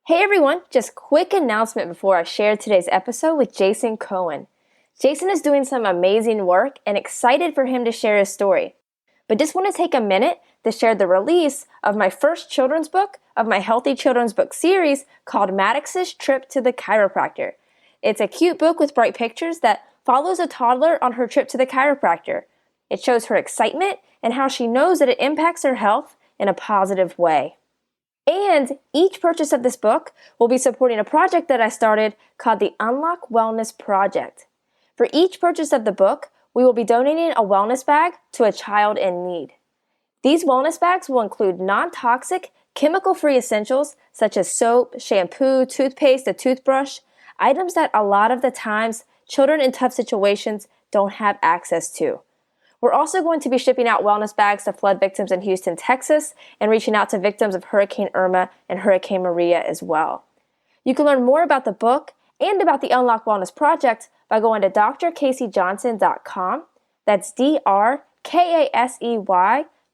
Hey everyone, just quick announcement before I share today's episode with Jason Cohen. Jason is doing some amazing work and excited for him to share his story. But just want to take a minute to share the release of my first children's book of my Healthy Children's Book series called Maddox's Trip to the Chiropractor. It's a cute book with bright pictures that follows a toddler on her trip to the chiropractor. It shows her excitement and how she knows that it impacts her health in a positive way. And each purchase of this book will be supporting a project that I started called the Unlock Wellness Project. For each purchase of the book, we will be donating a wellness bag to a child in need. These wellness bags will include non-toxic, chemical-free essentials such as soap, shampoo, toothpaste, a toothbrush, items that a lot of the times children in tough situations don't have access to. We're also going to be shipping out wellness bags to flood victims in Houston, Texas, and reaching out to victims of Hurricane Irma and Hurricane Maria as well. You can learn more about the book and about the Unlock Wellness Project by going to drcaseyjohnson.com. That's DRKASEY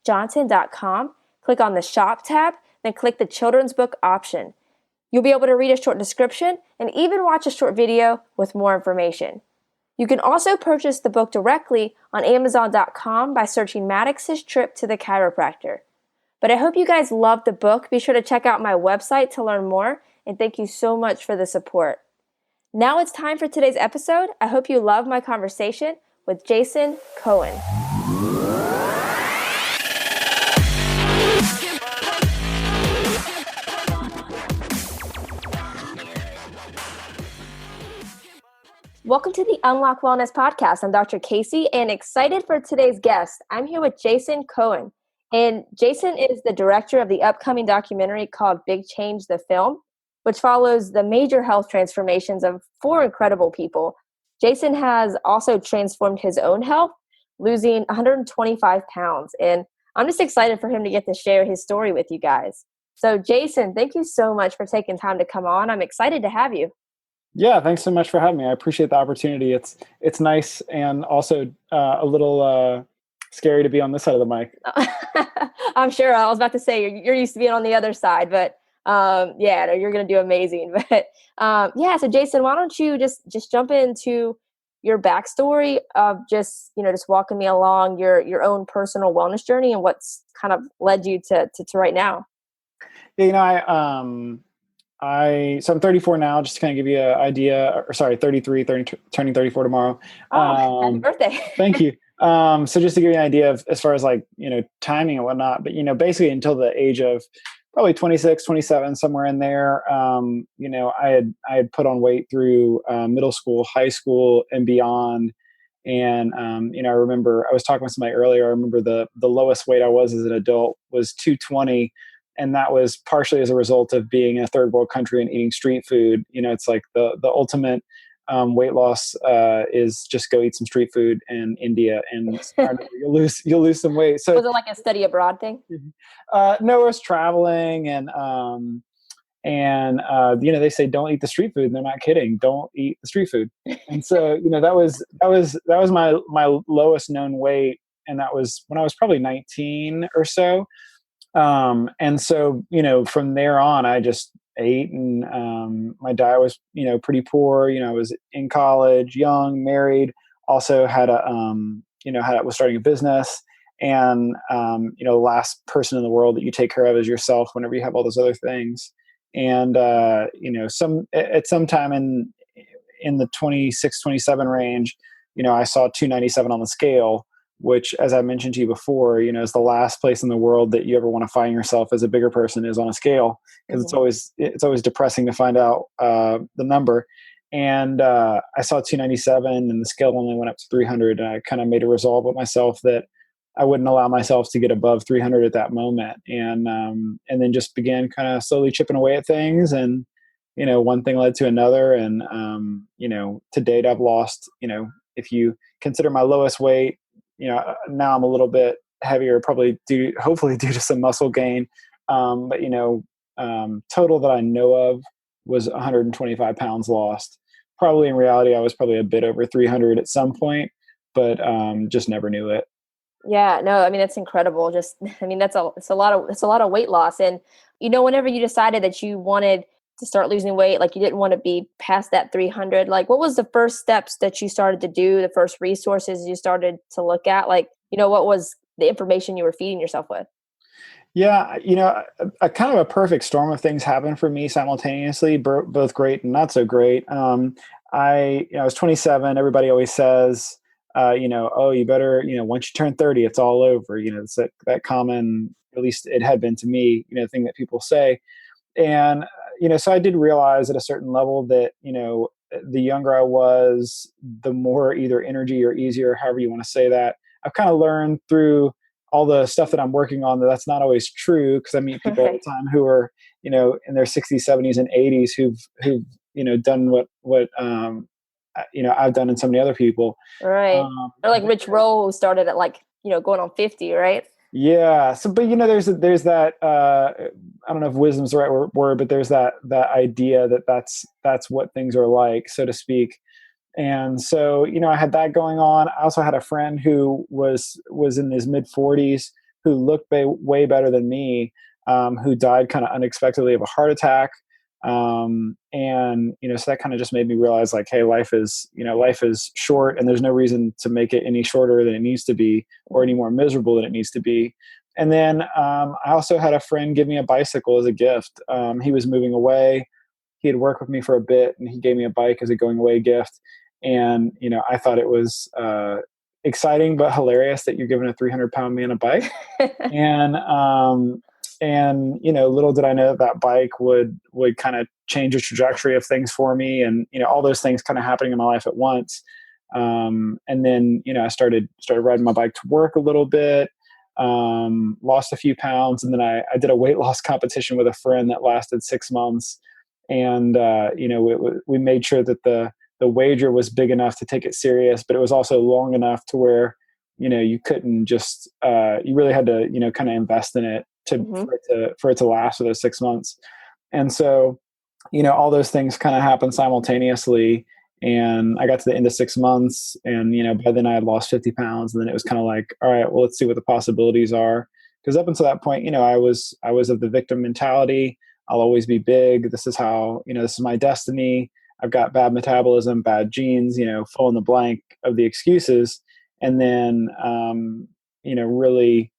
Johnson.com. Click on the Shop tab, then click the Children's Book option. You'll be able to read a short description and even watch a short video with more information. You can also purchase the book directly on Amazon.com by searching Maddox's Trip to the Chiropractor. But I hope you guys loved the book. Be sure to check out my website to learn more, and thank you so much for the support. Now it's time for today's episode. I hope you love my conversation with Jason Cohen. Welcome to the Unlock Wellness Podcast. I'm Dr. Casey and excited for today's guest. I'm here with Jason Cohen. And Jason is the director of the upcoming documentary called Big Change the Film, which follows the major health transformations of four incredible people. Jason has also transformed his own health, losing 125 pounds. And I'm just excited for him to get to share his story with you guys. So Jason, thank you so much for taking time to come on. I'm excited to have you. Yeah, thanks so much for having me. I appreciate the opportunity. It's nice and also a little scary to be on this side of the mic. I'm sure. I was about to say you're used to being on the other side, but you're going to do amazing. But so Jason, why don't you just jump into your backstory of just walking me along your own personal wellness journey and what's kind of led you to right now. Yeah, so I'm 34 now, just to kind of give you an idea, 33, turning 34 tomorrow. Happy birthday. Thank you. So just to give you an idea of as far as timing and whatnot, but basically until the age of probably 26, 27, somewhere in there, I had put on weight through middle school, high school and beyond. And, I remember I was talking with somebody earlier. I remember the lowest weight I was as an adult was 220. And that was partially as a result of being in a third world country and eating street food. It's like the ultimate weight loss is just go eat some street food in India and you'll lose some weight. So was it like a study abroad thing? No, it was traveling and they say don't eat the street food, and they're not kidding. Don't eat the street food. And so that was my lowest known weight, and that was when I was probably 19 or so. And so, from there on, I just ate and, my diet was, pretty poor. I was in college, young, married, also was starting a business and, the last person in the world that you take care of is yourself whenever you have all those other things. And, at some time in the 26, 27 range, I saw 297 on the scale, which, as I mentioned to you before, is the last place in the world that you ever want to find yourself as a bigger person is on a scale, because it's always depressing to find out the number. And I saw 297, and the scale only went up to 300. And I kind of made a resolve with myself that I wouldn't allow myself to get above 300 at that moment, and then just began kind of slowly chipping away at things, and one thing led to another, and to date I've lost, if you consider my lowest weight. Now I'm a little bit heavier, hopefully due to some muscle gain. But total that I know of was 125 pounds lost. Probably in reality, I was probably a bit over 300 at some point, but just never knew it. Yeah, no, I mean, that's incredible. It's a lot of weight loss. And, whenever you decided that you wanted to start losing weight? Like you didn't want to be past that 300. Like what was the first steps that you started to do, the first resources you started to look at? Like, what was the information you were feeding yourself with? Yeah, a kind of a perfect storm of things happened for me simultaneously, both great and not so great. I was 27. Everybody always says, oh, you better, once you turn 30, it's all over. It's that common, at least it had been to me, thing that people say. And so I did realize at a certain level that the younger I was, the more either energy or easier, however you want to say that. I've kind of learned through all the stuff that I'm working on that that's not always true, because I meet people all Right. the time who are in their 60s, 70s, and 80s who've done what I've done and so many other people. Right. Um, Or like Rich Roll who started at like, going on 50, right? Yeah. So, but there's that. I don't know if wisdom's the right word, but there's that idea that that's what things are like, so to speak. And so, I had that going on. I also had a friend who was in his mid 40s, who looked way better than me, who died kind of unexpectedly of a heart attack. And so that kind of just made me realize, like, hey, life is short, and there's no reason to make it any shorter than it needs to be, or any more miserable than it needs to be. And then I also had a friend give me a bicycle as a gift. He was moving away. He had worked with me for a bit, and he gave me a bike as a going away gift. And I thought it was exciting but hilarious that you're giving a 300-pound man a bike. And little did I know that bike would kind of change the trajectory of things for me, and all those things kind of happening in my life at once. And then I started riding my bike to work a little bit. Lost a few pounds, and then I did a weight loss competition with a friend that lasted 6 months. And we made sure that the wager was big enough to take it serious, but it was also long enough to where you couldn't just you really had to kind of invest in it Hmm. for it to last for those 6 months. And so all those things kind of happened simultaneously. And I got to the end of 6 months, and by then I had lost 50 pounds. And then it was kind of like, all right, well, let's see what the possibilities are. Because up until that point, I was of the victim mentality. I'll always be big. This is how, this is my destiny. I've got bad metabolism, bad genes, fill in the blank of the excuses. And then really,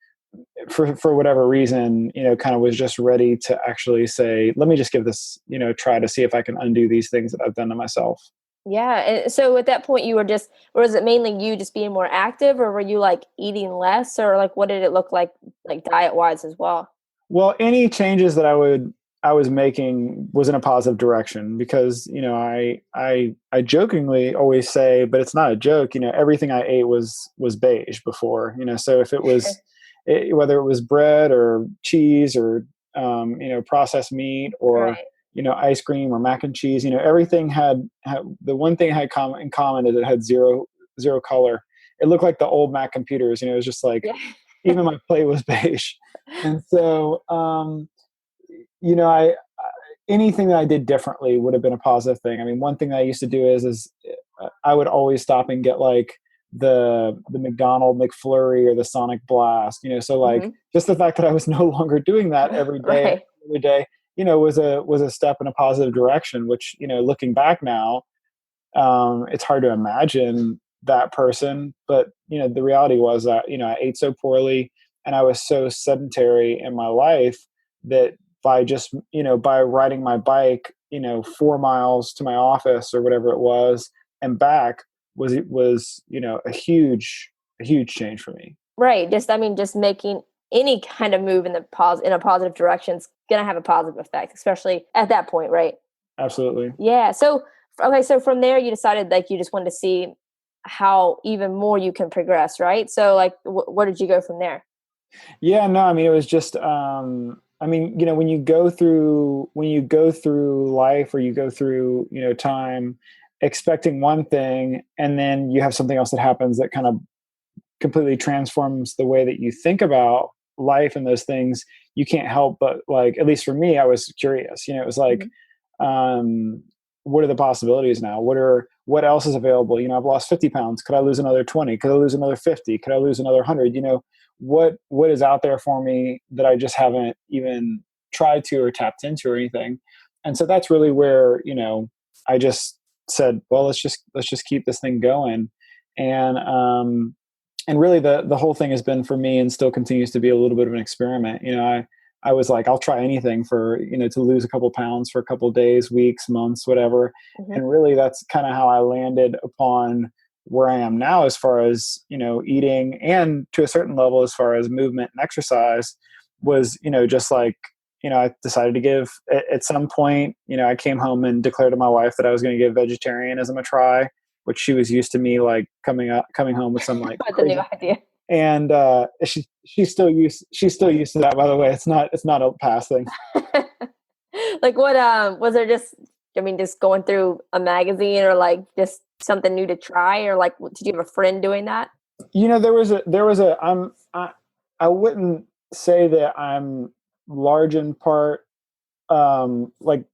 for whatever reason, kind of was just ready to actually say, let me just give this, try to see if I can undo these things that I've done to myself. Yeah. And so at that point you were just, or was it mainly you just being more active, or were you like eating less, or like what did it look like diet wise as well? Well, any changes that I was making was in a positive direction, because I jokingly always say, but it's not a joke. Everything I ate was beige before. So if it was whether it was bread or cheese or processed meat, or Right. ice cream or mac and cheese, everything had the one thing it had in common is it had zero color. It looked like the old Mac computers. It was just like, Yeah. even my plate was beige. And so, I anything that I did differently would have been a positive thing. I mean, one thing that I used to do is I would always stop and get like the McDonald McFlurry or the Sonic Blast. So like, Hmm. just the fact that I was no longer doing that Right. every day, was a step in a positive direction. Which looking back now, it's hard to imagine that person. But the reality was that I ate so poorly, and I was so sedentary in my life, that by riding my bike 4 miles to my office or whatever it was and back, was a huge change for me. Right. Just, I mean, just making any kind of move in in a positive direction is gonna have a positive effect, especially at that point, right? Absolutely. Yeah. So, okay. So from there, you decided like you just wanted to see how even more you can progress, right? So, like, where did you go from there? Yeah, no, I mean, it was just, I mean, when you go through life, or you go through, time, expecting one thing, and then you have something else that happens that kind of completely transforms the way that you think about life and those things. You can't help but, like, at least for me, I was curious. It was like, Mhm. um, what are the possibilities now? What else is available? I've lost 50 pounds. Could I lose another 20? Could I lose another 50? Could I lose another 100? What is out there for me that I just haven't even tried to or tapped into or anything? And so that's really where, I just said, well, let's just keep this thing going. And, and really the whole thing has been for me and still continues to be a little bit of an experiment. I was like, I'll try anything for, to lose a couple pounds for a couple days, weeks, months, whatever. Mm-hmm. And really that's kind of how I landed upon where I am now, as far as, eating, and to a certain level, as far as movement and exercise, was, just like, I decided to give at some point, I came home and declared to my wife that I was going to give vegetarianism a try, which she was used to me like coming home with some like With the new crazy. idea. And she's still used to that, by the way. It's not a past thing. Like what was there just, I mean, just going through a magazine or like just something new to try, or like did you have a friend doing that? I wouldn't say that I'm large in part, like,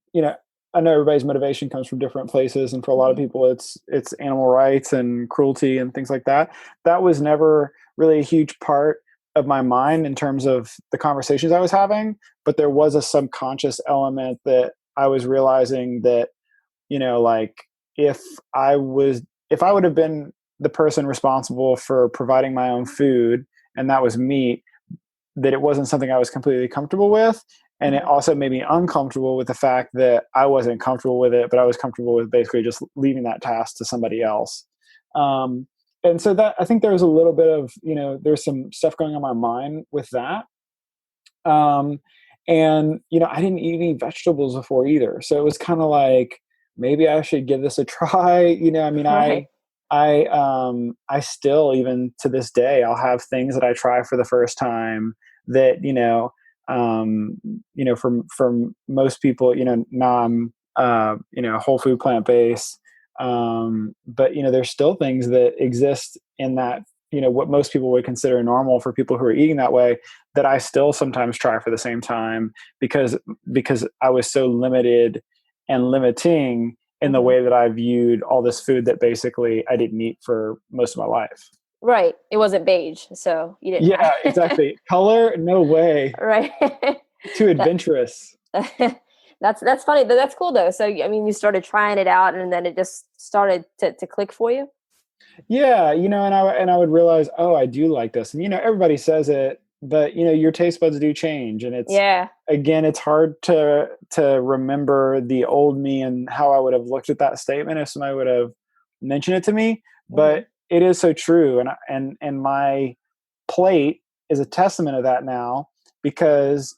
I know everybody's motivation comes from different places, and for a lot of Mhm. people it's animal rights and cruelty and things like that. That was never really a huge part of my mind in terms of the conversations I was having, but there was a subconscious element that I was realizing that, like, if if I would have been the person responsible for providing my own food, and that was meat, that it wasn't something I was completely comfortable with. And it Mhm. also made me uncomfortable with the fact that I wasn't comfortable with it, but I was comfortable with basically just leaving that task to somebody else. And so that, I think there was a little bit of, there's some stuff going on in my mind with that. Um, and, I didn't eat any vegetables before either. So it was kind of like, maybe I should give this a try. I mean, Right. I still, even to this day, I'll have things that I try for the first time that, um, from most people, non, whole food, plant based. But, there's still things that exist in that, what most people would consider normal for people who are eating that way, that I still sometimes try for the same time, because I was so limited and limiting in the Mhm. way that I viewed all this food that basically I didn't eat for most of my life. Right. It wasn't beige, so you didn't Yeah, have exactly. Color, no way. right. Too That adventurous. that's funny. That's cool though. So I mean, you started trying it out, and then it just started to click for you. Yeah, and I would realize, oh, I do like this. And everybody says it, but your taste buds do change, and Yeah. it's hard to remember the old me and how I would have looked at that statement if somebody would have mentioned it to me. Hmm. But it is so true, and my plate is a testament of that now, because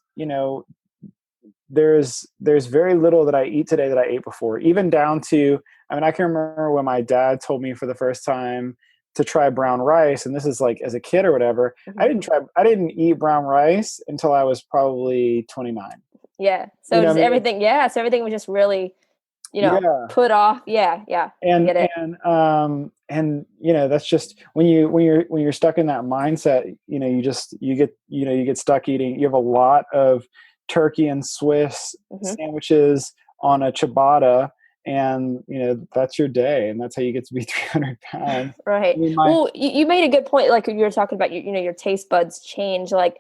there's very little that I eat today that I ate before, even down to, I mean, I can remember when my dad told me for the first time to try brown rice, and this is like as a kid or whatever. Hmm. I didn't eat brown rice until I was probably 29. Yeah. You So know just what I mean? everything. Yeah. So everything was just really, Yeah. put off. Yeah. Yeah. I and get it. and that's just when you're stuck in that mindset. You get stuck eating. You have a lot of turkey and Swiss Hmm. sandwiches on a ciabatta, and that's your day, and that's how you get to be 300 pounds. I Right. mean, my Well, you made a good point. Like you were talking about, your taste buds change. Like,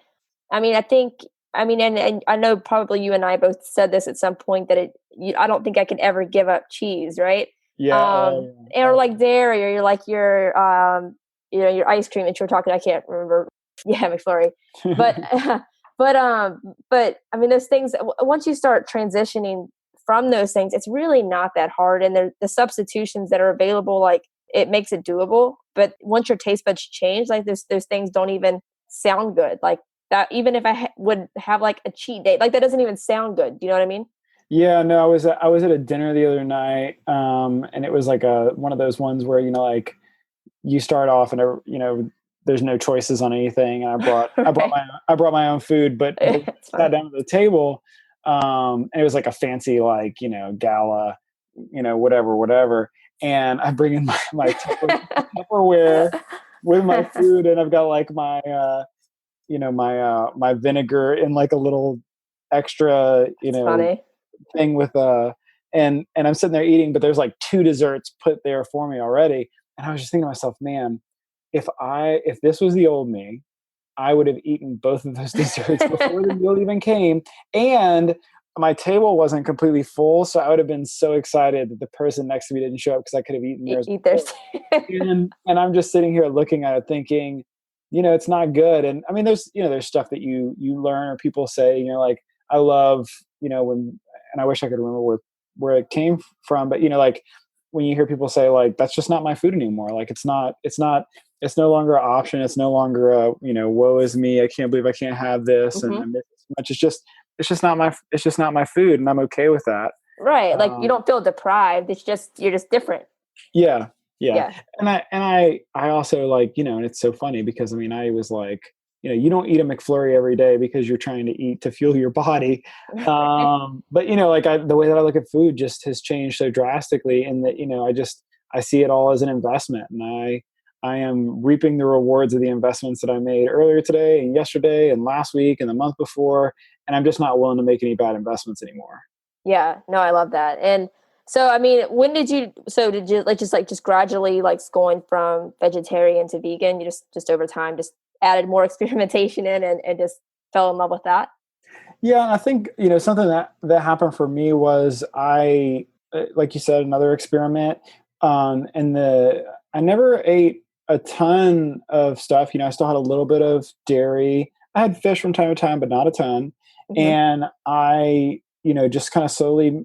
I mean, I think, I mean, and I know probably you and I both said this at some point that I don't think I could ever give up cheese, right? Yeah. Oh yeah. Or Oh, like dairy, or your ice cream that you were talking. I can't remember. Yeah, McFlurry. But, yeah. but I mean, those things. Once you start transitioning from those things, it's really not that hard, and the substitutions that are available, like it makes it doable. But once your taste buds change, like those things don't even sound good. Like that, even if would have like a cheat day, like that doesn't even sound good. Do you know what I mean? Yeah, no, I was at a dinner the other night, and it was like a one of those ones where, like, you start off and there's no choices on anything. And Right. I brought my own food, but we It's sat funny. down at the table, and it was like a fancy, like, gala, whatever. And I bring in my Tupperware with my food, and I've got like my vinegar in like a little extra, It's funny. thing with and I'm sitting there eating, but there's like two desserts put there for me already. And I was just thinking to myself, man, if this was the old me, I would have eaten both of those desserts before the meal even came. And my table wasn't completely full, so I would have been so excited that the person next to me didn't show up because I could have eaten theirs Eat before. theirs. And I'm just sitting here looking at it thinking, it's not good. And I mean, there's stuff that you learn or people say, like, I love, when, and I wish I could remember where it came from, but like when you hear people say like, that's just not my food anymore. Like it's no longer an option. It's no longer a, woe is me. I can't believe I can't have this. And I Hmm. miss it so much. It's just not my food. And I'm okay with that. Right. Like you Um, don't feel deprived. You're just different. yeah. Yeah. Yeah. And I also like, and it's so funny because I mean, I was like, you don't eat a McFlurry every day because you're trying to eat to fuel your body. But like the way that I look at food just has changed so drastically in that, I see it all as an investment, and I am reaping the rewards of the investments that I made earlier today and yesterday and last week and the month before. And I'm just not willing to make any bad investments anymore. Yeah, no, I love that. And so, I mean, did you like just gradually like going from vegetarian to vegan, you just over time just added more experimentation in and just fell in love with that? Yeah, I think something that happened for me was like you said, another experiment. And I never ate a ton of stuff. I still had a little bit of dairy. I had fish from time to time, but not a ton. Hmm. And I, just kind of slowly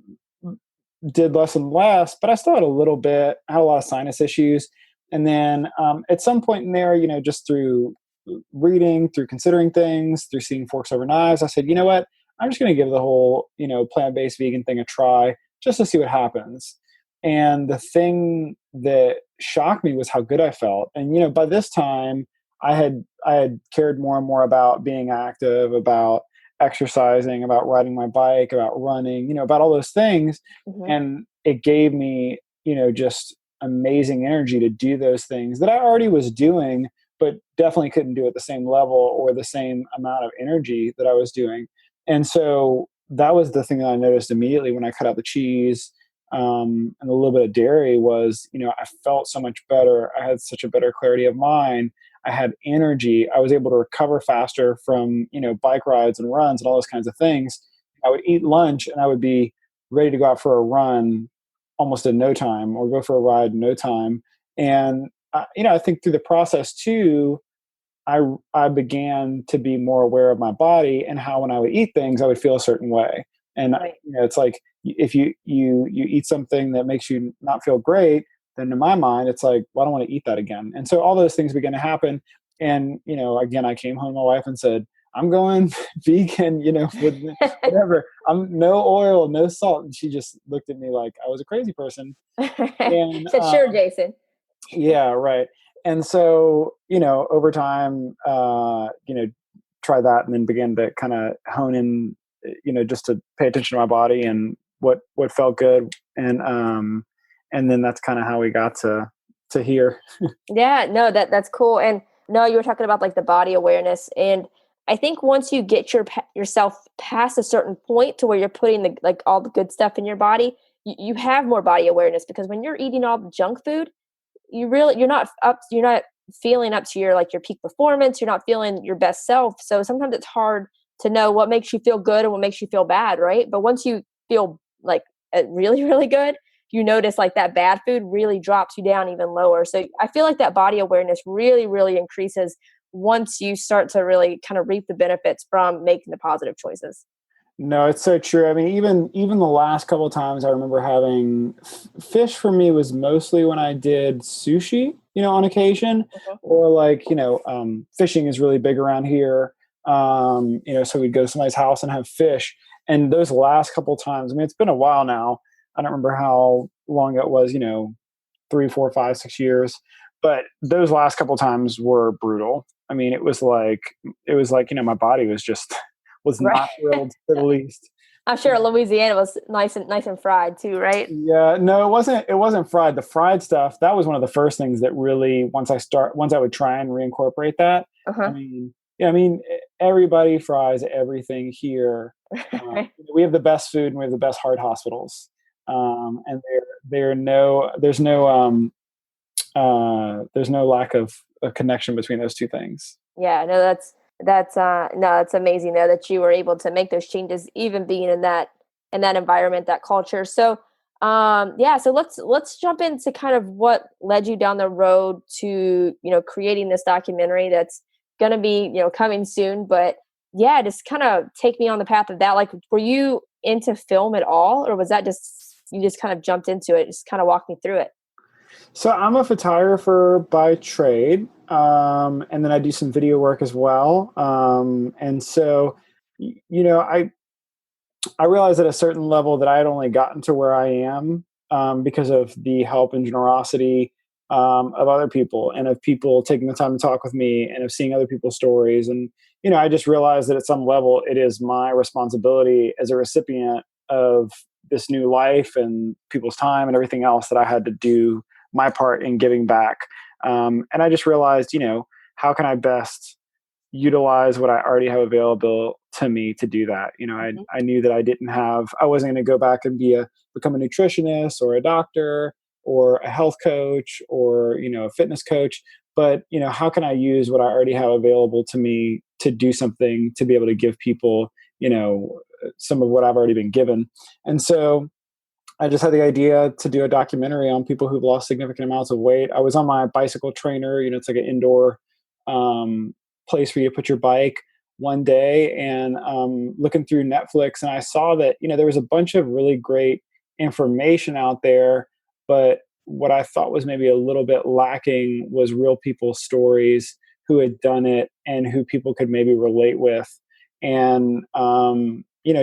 did less and less, but I still had a little bit. I had a lot of sinus issues. And then at some point in there, just through reading, through considering things, through seeing forks over knives, I said, you know what? I'm just going to give the whole, plant-based vegan thing a try just to see what happens. And the thing that shocked me was how good I felt. And, by this time I had cared more and more about being active, about exercising, about riding my bike, about running, about all those things. Hmm. And it gave me, just amazing energy to do those things that I already was doing, but definitely couldn't do at the same level or the same amount of energy that I was doing. And so that was the thing that I noticed immediately when I cut out the cheese, and a little bit of dairy was, I felt so much better. I had such a better clarity of mind. I had energy. I was able to recover faster from, bike rides and runs and all those kinds of things. I would eat lunch and I would be ready to go out for a run almost in no time, or go for a ride in no time. And, I think through the process too, I began to be more aware of my body and how when I would eat things, I would feel a certain way. And Right. it's like if you eat something that makes you not feel great, then in my mind it's like, well, I don't want to eat that again. And so all those things began to happen. And again, I came home to my wife and said, I'm going vegan, with whatever. I'm no oil, no salt. And she just looked at me like I was a crazy person. And Said, sure, Jason. yeah, right. And so, over time, try that and then begin to kind of hone in, just to pay attention to my body and what felt good. And then that's kind of how we got to here. Yeah, no, that's cool. And no, you were talking about like the body awareness, and I think once you get yourself past a certain point to where you're putting the like all the good stuff in your body, you have more body awareness because when you're eating all the junk food, you're not feeling up to your like your peak performance. You're not feeling your best self. So sometimes it's hard to know what makes you feel good and what makes you feel bad, right? But once you feel like really really good, you notice like that bad food really drops you down even lower. So I feel like that body awareness really really increases once you start to really kind of reap the benefits from making the positive choices. No, it's so true. I mean, even the last couple of times I remember having fish for me was mostly when I did sushi, on occasion, Mhm. or like, fishing is really big around here. So we'd go to somebody's house and have fish. And those last couple of times, I mean, it's been a while now. I don't remember how long it was, 3, 4, 5, 6 years, but those last couple of times were brutal. I mean, it was like, my body was just was Right. not thrilled to say the least. I'm sure Louisiana was nice and fried too, right? Yeah, no, it wasn't fried. The fried stuff, that was one of the first things that really once I would try and reincorporate that. I Uh-huh. mean, yeah, I mean everybody fries everything here. We have the best food and we have the best heart hospitals. And there's no lack of a connection between those two things. Yeah, no, that's amazing though that you were able to make those changes, even being in that in that environment, that culture. So so let's jump into kind of what led you down the road to, creating this documentary that's going to be, coming soon. But yeah, just kind of take me on the path of that. Like, were you into film at all, or was that just, you just kind of jumped into it? Just kind of walk me through it. So I'm a photographer by trade, and then I do some video work as well. And so, I realized at a certain level that I had only gotten to where I am because of the help and generosity of other people, and of people taking the time to talk with me, and of seeing other people's stories. And, I just realized that at some level it is my responsibility as a recipient of this new life and people's time and everything else, that I had to do my part in giving back. And I just realized, how can I best utilize what I already have available to me to do that. Mhm. I knew that I wasn't going to go back and become a nutritionist or a doctor or a health coach or, a fitness coach. But, how can I use what I already have available to me to do something, to be able to give people, some of what I've already been given. And so I just had the idea to do a documentary on people who've lost significant amounts of weight. I was on my bicycle trainer, it's like an indoor um, place where you put your bike one day, and looking through Netflix, and I saw that, there was a bunch of really great information out there, but what I thought was maybe a little bit lacking was real people's stories who had done it and who people could maybe relate with. And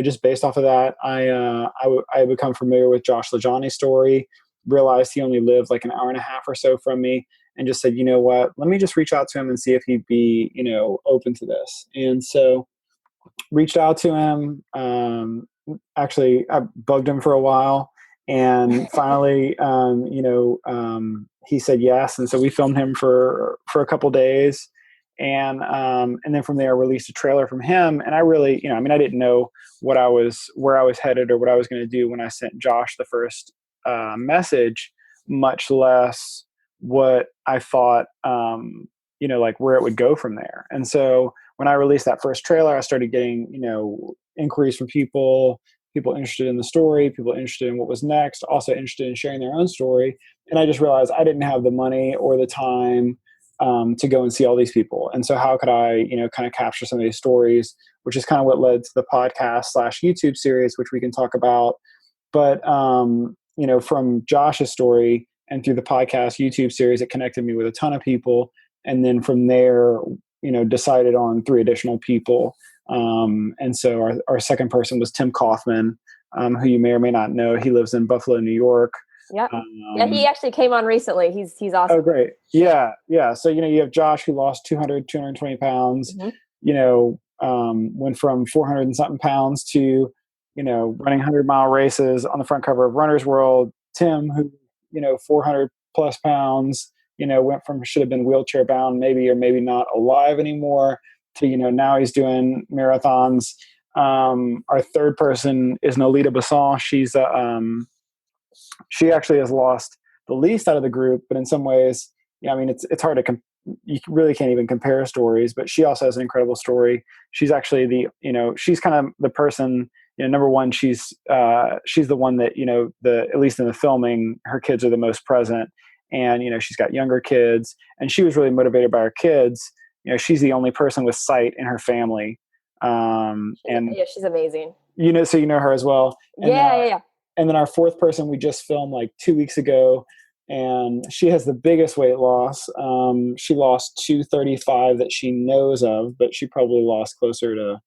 just based off of that, I become familiar with Josh LaJaunie's story. Realized he only lived like an hour and a half or so from me, and just said, you know what, let me just reach out to him and see if he'd be, open to this. And so reached out to him. Actually, I bugged him for a while, and finally, he said yes. And so we filmed him for a couple days, and then from there, released a trailer from him. And I really, I didn't know where I was headed or what I was going to do when I sent Josh the first message, much less what I thought, like where it would go from there. And so when I released that first trailer, I started getting, inquiries from people interested in the story, people interested in what was next, also interested in sharing their own story. And I just realized I didn't have the money or the time to go and see all these people. And so how could I, kind of capture some of these stories, which is kind of what led to the podcast/YouTube series, which we can talk about. But, from Josh's story and through the podcast YouTube series, it connected me with a ton of people. And then from there, decided on 3 additional people. And so our second person was Tim Kaufman, who you may or may not know. He lives in Buffalo, New York. Yep. Yeah, he actually came on recently. He's awesome. Oh, great. Yeah. Yeah. So, you have Josh, who lost 220 pounds, went from 400 and something pounds to, running 100-mile races on the front cover of Runner's World. Tim, who, 400 plus pounds, went from, should have been wheelchair bound, maybe, or maybe not alive anymore, to, now he's doing marathons. Our third person is Nolita Basson. She actually has lost the least out of the group, but in some ways, it's hard to, you really can't even compare stories, but she also has an incredible story. She's actually she's kind of the person, number one, she's the one that, at least in the filming, her kids are the most present. And, she's got younger kids, and she was really motivated by her kids. She's the only person with sight in her family. And yeah, she's amazing. So her as well. And, yeah. And then our fourth person we just filmed like 2 weeks ago, and she has the biggest weight loss. She lost 235 that she knows of, but she probably lost closer to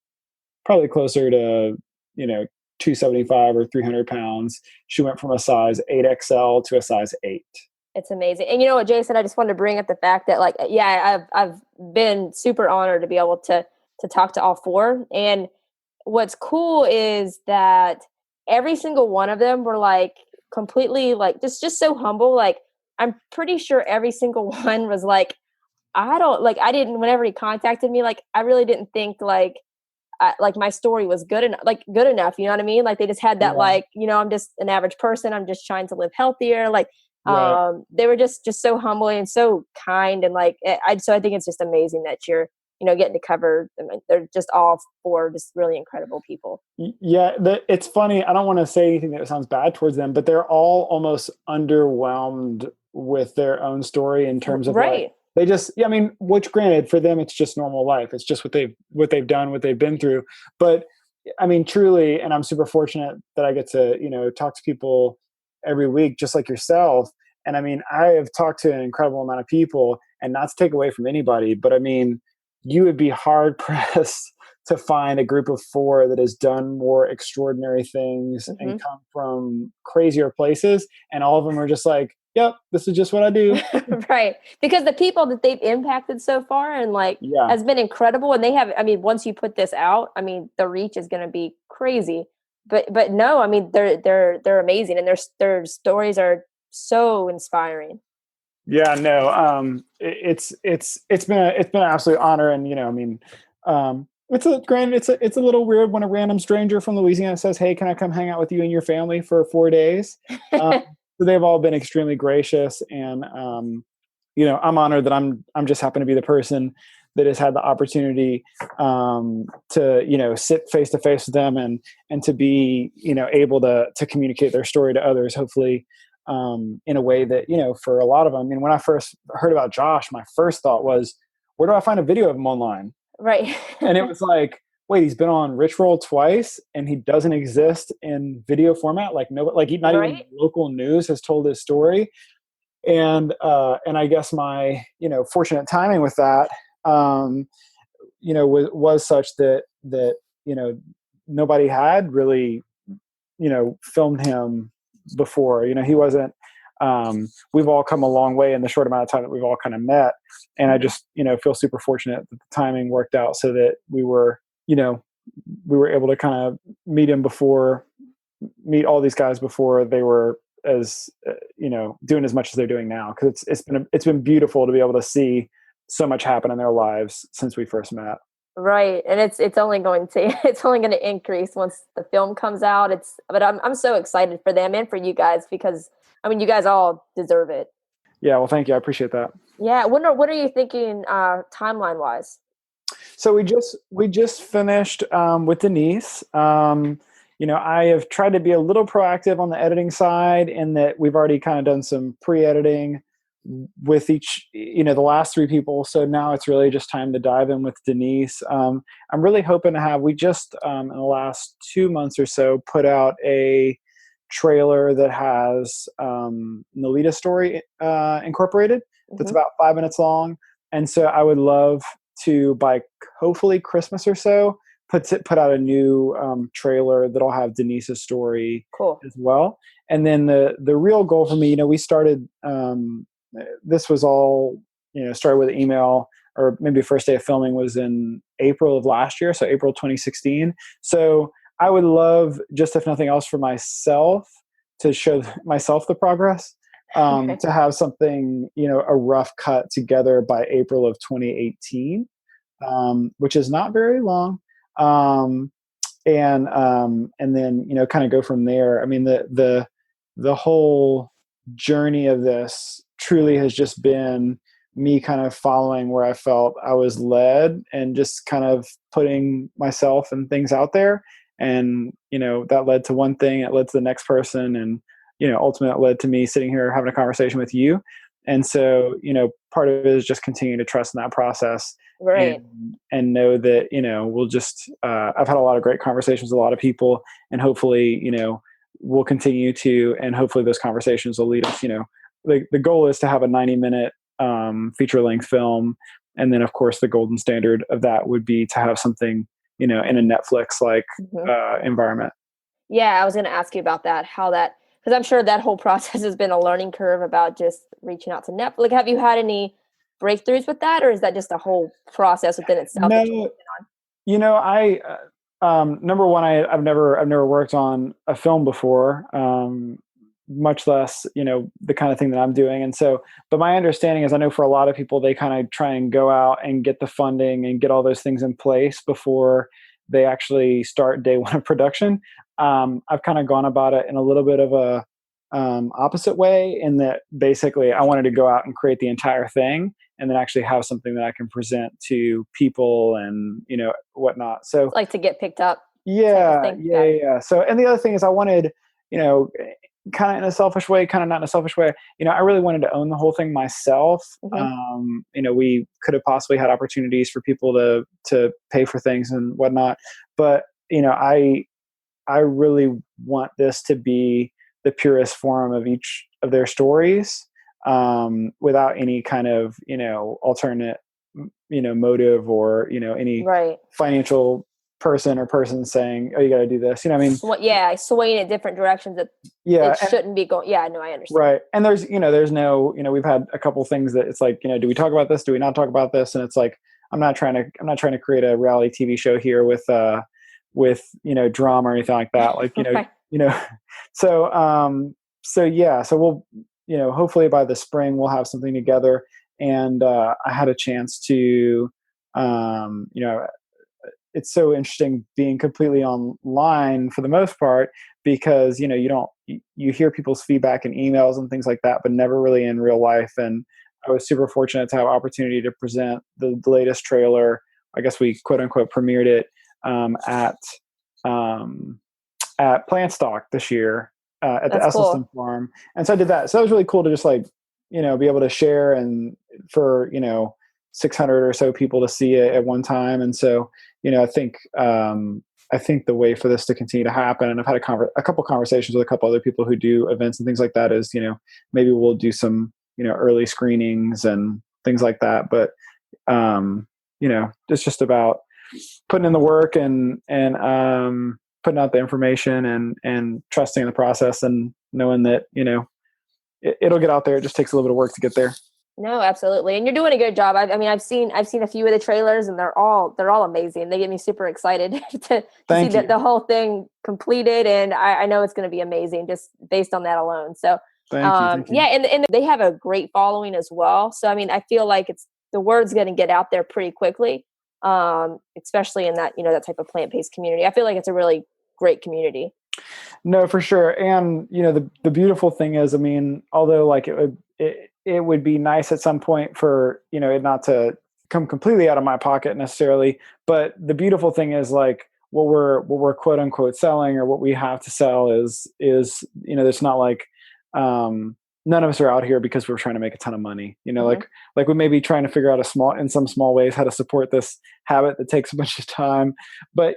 275 or 300 pounds. She went from a size 8XL to a size 8. It's amazing. And you know what, Jason, I just wanted to bring up the fact that, like, yeah, I've been super honored to be able to talk to all 4. And what's cool is that every single one of them were like completely like just so humble. Like, I'm pretty sure every single one was like, whenever he contacted me, like, I really didn't think like my story was good enough, you know what I mean? Like, they just had that, like, I'm just an average person, I'm just trying to live healthier. Like, they were just so humble and so kind. And like, so I think it's just amazing that you're, getting to cover. I mean, they're just all four just really incredible people. Yeah, it's funny. I don't want to say anything that sounds bad towards them, but they're all almost underwhelmed with their own story in terms of like Right. they just. Yeah, I mean, which granted for them it's just normal life. It's just what they've done, what they've been through. But I mean, truly, and I'm super fortunate that I get to talk to people every week, just like yourself. And I mean, I have talked to an incredible amount of people, and not to take away from anybody, but I mean, you would be hard pressed to find a group of four that has done more extraordinary things and come from crazier places. And all of them are just like, yep, this is just what I do. Right. Because the people that they've impacted so far and Yeah. has been incredible. And they have, I mean, once you put this out, I mean, the reach is going to be crazy. But no, I mean, they're amazing, and their stories are so inspiring. Yeah, no, it's been an absolute honor. And I mean, it's a little weird when a random stranger from Louisiana says, "Hey, can I come hang out with you and your family for 4 days?" So they've all been extremely gracious, and I'm honored that I'm just happen to be the person that has had the opportunity to sit face to face with them and to be able to communicate their story to others, hopefully in a way that for a lot of them. I mean, when I first heard about Josh, my first thought was, where do I find a video of him online? Right. And it was like, wait, he's been on Rich Roll twice and he doesn't exist in video format. Like not even local news has told his story. And I guess my fortunate timing with that was such that nobody had really filmed him before. He wasn't. We've all come a long way in the short amount of time that we've all kind of met, and I just feel super fortunate that the timing worked out so that we were able to kind of meet all these guys before they were as doing as much as they're doing now, because it's been beautiful to be able to see so much happen in their lives since we first met. Right. And it's only going to increase once the film comes out. But I'm so excited for them and for you guys, because I mean, you guys all deserve it. Yeah, well, thank you. I appreciate that. Yeah. What are you thinking timeline wise? So we just finished with Denise. I have tried to be a little proactive on the editing side, in that we've already kind of done some pre-editing with each, the last three people. So now it's really just time to dive in with Denise. I'm really hoping to have, we just in the last 2 months or so put out a trailer that has Nolita's story incorporated. That's about 5 minutes long. And so I would love to, by hopefully Christmas or so, put out a new trailer that'll have Denise's story as well. And then the real goal for me, we started, this was all, started with email, or maybe the first day of filming was in April of last year. So April 2016. So I would love, just if nothing else for myself, to show myself the progress, to have something, a rough cut together by April of 2018, which is not very long. And then, kind of go from there. I mean, the whole journey of this truly has just been me kind of following where I felt I was led, and just kind of putting myself and things out there. And, that led to one thing, it led to the next person. And, ultimately it led to me sitting here having a conversation with you. And so, part of it is just continuing to trust in that process. Right. And know that, we'll just, I've had a lot of great conversations with a lot of people, and hopefully, we'll continue to, and hopefully those conversations will lead us, the goal is to have a 90-minute feature length film. And then of course the golden standard of that would be to have something, in a Netflix like environment. Yeah. I was going to ask you about that, because I'm sure that whole process has been a learning curve about just reaching out to Netflix. Like, have you had any breakthroughs with that, or is that just a whole process within itself? No, I number one, I've never worked on a film before, much less the kind of thing that I'm doing. And so, but my understanding is, I know for a lot of people, they kind of try and go out and get the funding and get all those things in place before they actually start day one of production. I've kind of gone about it in a little bit of a opposite way, in that basically I wanted to go out and create the entire thing and then actually have something that I can present to people and, whatnot. So Like to get picked up type of yeah, thing. yeah, Got yeah, it. yeah. So, and the other thing is I wanted, you know, kind of in a selfish way, kind of not in a selfish way, I really wanted to own the whole thing myself. Hmm. We could have possibly had opportunities for people to pay for things and whatnot, but I really want this to be the purest form of each of their stories, without any kind of, alternate, motive, or, any Right. financial person or person saying, oh, you got to do this. I mean, Yeah, swaying in different directions that yeah. it shouldn't be going. Yeah, no, I understand. Right. And there's no, we've had a couple things that it's like, do we talk about this? Do we not talk about this? And it's like, I'm not trying to create a reality TV show here with, drama or anything like that. Like, Right. so, so yeah, so we'll, hopefully by the spring we'll have something together. And, I had a chance to, it's so interesting being completely online for the most part, because you hear people's feedback in emails and things like that, but never really in real life. And I was super fortunate to have opportunity to present the latest trailer. I guess we quote unquote premiered it, um, at Plant Stock this year, at the That's Esselstyn cool. farm. And so I did that. So that was really cool to just like, be able to share, and for, 600 or so people to see it at one time. And so, I think the way for this to continue to happen, and I've had a couple conversations with a couple other people who do events and things like that, is, maybe we'll do some, early screenings and things like that. But, it's just about putting in the work, and putting out the information, and trusting in the process, and knowing that, it'll get out there. It just takes a little bit of work to get there. No, absolutely, and you're doing a good job. I mean, I've seen a few of the trailers, and they're all amazing. They get me super excited to see Thank that you. the whole thing completed, and I know it's going to be amazing just based on that alone. So, Thank you. Thank yeah, you. and they have a great following as well. So, I mean, I feel like the word's going to get out there pretty quickly, especially in that type of plant-based community. I feel like it's a really great community. No, for sure. And the beautiful thing is, I mean, although like it would be nice at some point for it not to come completely out of my pocket necessarily, but the beautiful thing is, like, what we're quote unquote selling, or what we have to sell is it's not like, none of us are out here because we're trying to make a ton of money. Hmm. Like we may be trying to figure out in some small ways, how to support this habit that takes a bunch of time, but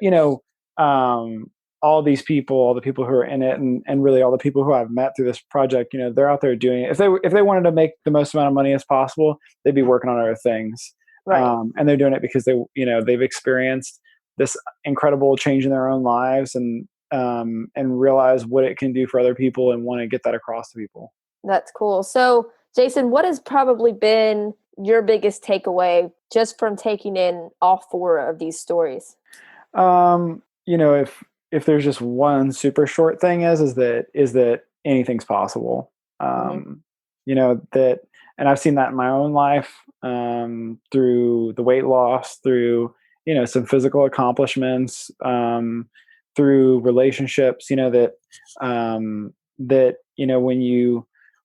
um all these people, all the people who are in it, and really all the people who I've met through this project, they're out there doing it. If they wanted to make the most amount of money as possible, they'd be working on other things. Right. And they're doing it because they've experienced this incredible change in their own lives, and realize what it can do for other people, and want to get that across to people. That's cool. So, Jason, what has probably been your biggest takeaway just from taking in all four of these stories? If there's just one super short thing, is that anything's possible. Hmm. That, and I've seen that in my own life, through the weight loss, through some physical accomplishments, through relationships. That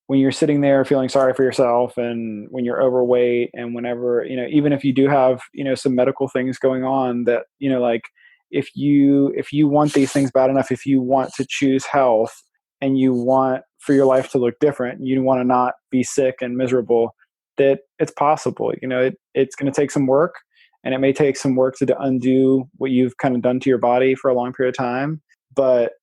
when you're sitting there feeling sorry for yourself, and when you're overweight, and whenever even if you do have some medical things going on, that like, if you want these things bad enough, if you want to choose health, and you want for your life to look different, you want to not be sick and miserable, that it's possible. It's going to take some work, and it may take some work to undo what you've kind of done to your body for a long period of time, but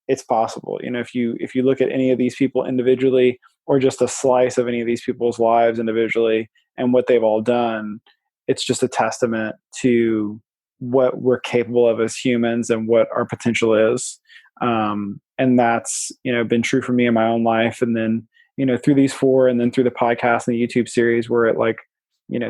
it's possible. If you look at any of these people individually, or just a slice of any of these people's lives individually, and what they've all done, it's just a testament to what we're capable of as humans, and what our potential is. And that's been true for me in my own life. And then through these four, and then through the podcast and the YouTube series, we're at like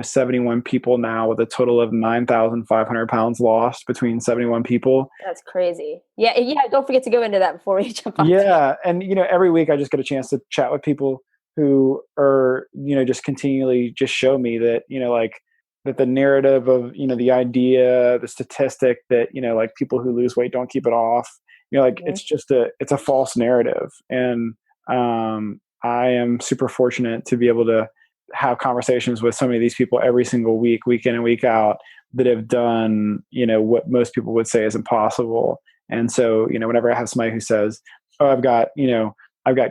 71 people now, with a total of 9,500 pounds lost between 71 people. That's crazy. Yeah, yeah. Don't forget to go into that before we jump on. Yeah. And every week I just get a chance to chat with people who are just continually just show me that like, that the narrative of the idea, the statistic that like people who lose weight don't keep it off, like, Mhm. it's a false narrative. And I am super fortunate to be able to have conversations with so many of these people every single week in and week out, that have done, what most people would say is impossible. And so, whenever I have somebody who says, "Oh, I've got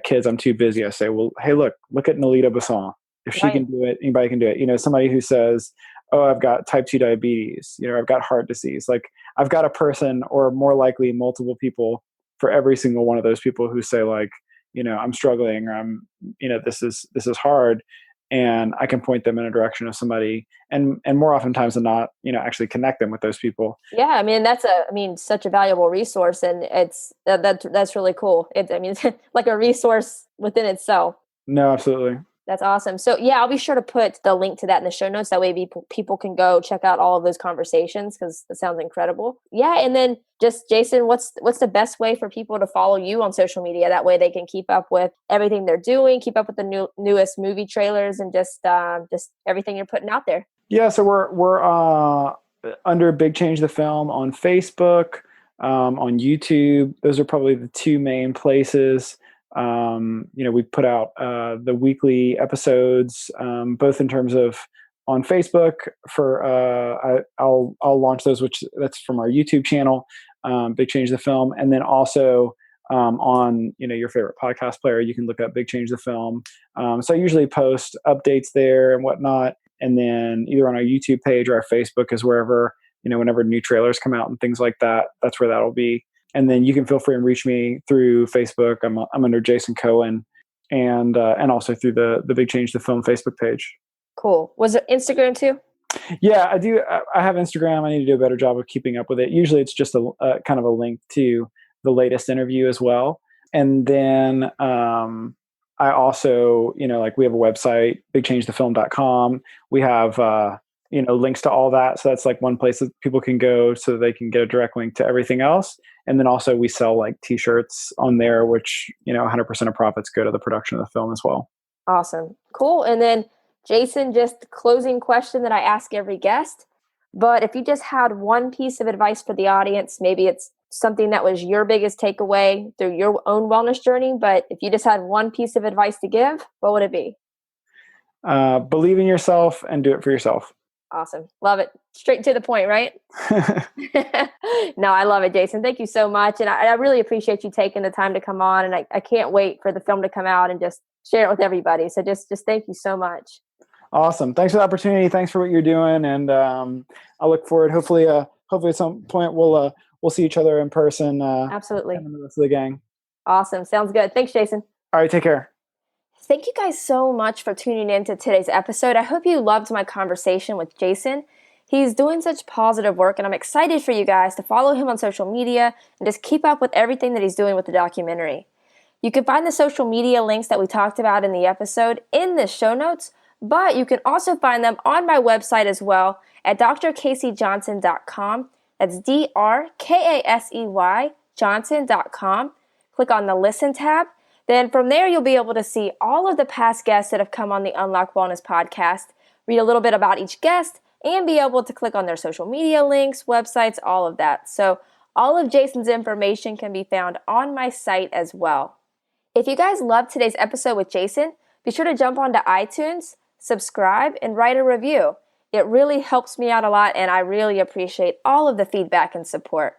kids, I'm too busy," I say, "Well, hey, look at Nalita Basson. If she can Right. do it, anybody can do it." Somebody who says, "Oh, I've got type 2 diabetes, I've got heart disease." Like, I've got a person, or more likely multiple people, for every single one of those people who say, like, "I'm struggling," or this is hard. And I can point them in a direction of somebody, and more oftentimes than not, actually connect them with those people. Yeah, I mean such a valuable resource, and that's really cool. It's like a resource within itself. No, absolutely. That's awesome. So yeah, I'll be sure to put the link to that in the show notes. That way people can go check out all of those conversations, because it sounds incredible. Yeah, and then just Jason, what's the best way for people to follow you on social media? That way they can keep up with everything they're doing, keep up with the newest movie trailers, and just everything you're putting out there. Yeah, so we're under Big Change the Film on Facebook, on YouTube. Those are probably the two main places. We put out the weekly episodes, both in terms of on Facebook for I'll launch those, which that's from our YouTube channel, Big Change the Film, and then also on your favorite podcast player, you can look up Big Change the Film. So I usually post updates there and whatnot. And then either on our YouTube page or our Facebook is wherever, whenever new trailers come out and things like that, that's where that'll be. And then you can feel free and reach me through Facebook. I'm under Jason Cohen, and also through the Big Change the Film Facebook page. Cool. Was it Instagram too? Yeah, I do. I have Instagram. I need to do a better job of keeping up with it. Usually it's just a kind of a link to the latest interview as well. And then I also, like we have a website, bigchangethefilm.com. We have, links to all that. So that's like one place that people can go so they can get a direct link to everything else. And then also we sell like t-shirts on there, which, 100% of profits go to the production of the film as well. Awesome. Cool. And then Jason, just closing question that I ask every guest. But if you just had one piece of advice for the audience, maybe it's something that was your biggest takeaway through your own wellness journey, but if you just had one piece of advice to give, what would it be? Believe in yourself and do it for yourself. Awesome. Love it. Straight to the point, right? No, I love it, Jason. Thank you so much. And I really appreciate you taking the time to come on. And I can't wait for the film to come out and just share it with everybody. So just thank you so much. Awesome. Thanks for the opportunity. Thanks for what you're doing. And I look forward, hopefully at some point we'll see each other in person. Absolutely. And the rest of the gang. Awesome. Sounds good. Thanks, Jason. All right. Take care. Thank you guys so much for tuning in to today's episode. I hope you loved my conversation with Jason. He's doing such positive work, and I'm excited for you guys to follow him on social media and just keep up with everything that he's doing with the documentary. You can find the social media links that we talked about in the episode in the show notes, but you can also find them on my website as well at drcaseyjohnson.com. That's DRKASEY Johnson.com. Click on the Listen tab. Then from there, you'll be able to see all of the past guests that have come on the Unlock Wellness podcast, read a little bit about each guest, and be able to click on their social media links, websites, all of that. So all of Jason's information can be found on my site as well. If you guys loved today's episode with Jason, be sure to jump onto iTunes, subscribe, and write a review. It really helps me out a lot, and I really appreciate all of the feedback and support.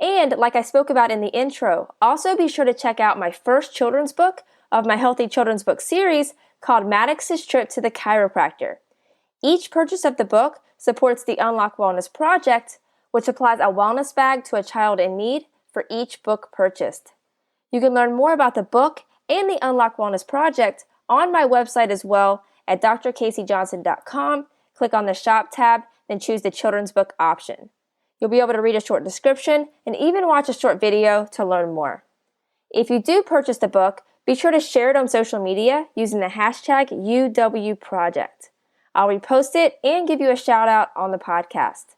And like I spoke about in the intro, also be sure to check out my first children's book of my Healthy Children's Book series called Maddox's Trip to the Chiropractor. Each purchase of the book supports the Unlock Wellness Project, which applies a wellness bag to a child in need for each book purchased. You can learn more about the book and the Unlock Wellness Project on my website as well at drcaseyjohnson.com. Click on the Shop tab, then choose the children's book option. You'll be able to read a short description and even watch a short video to learn more. If you do purchase the book, be sure to share it on social media using the hashtag UWProject. I'll repost it and give you a shout out on the podcast.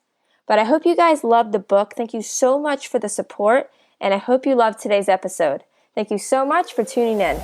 But I hope you guys loved the book. Thank you so much for the support, and I hope you loved today's episode. Thank you so much for tuning in.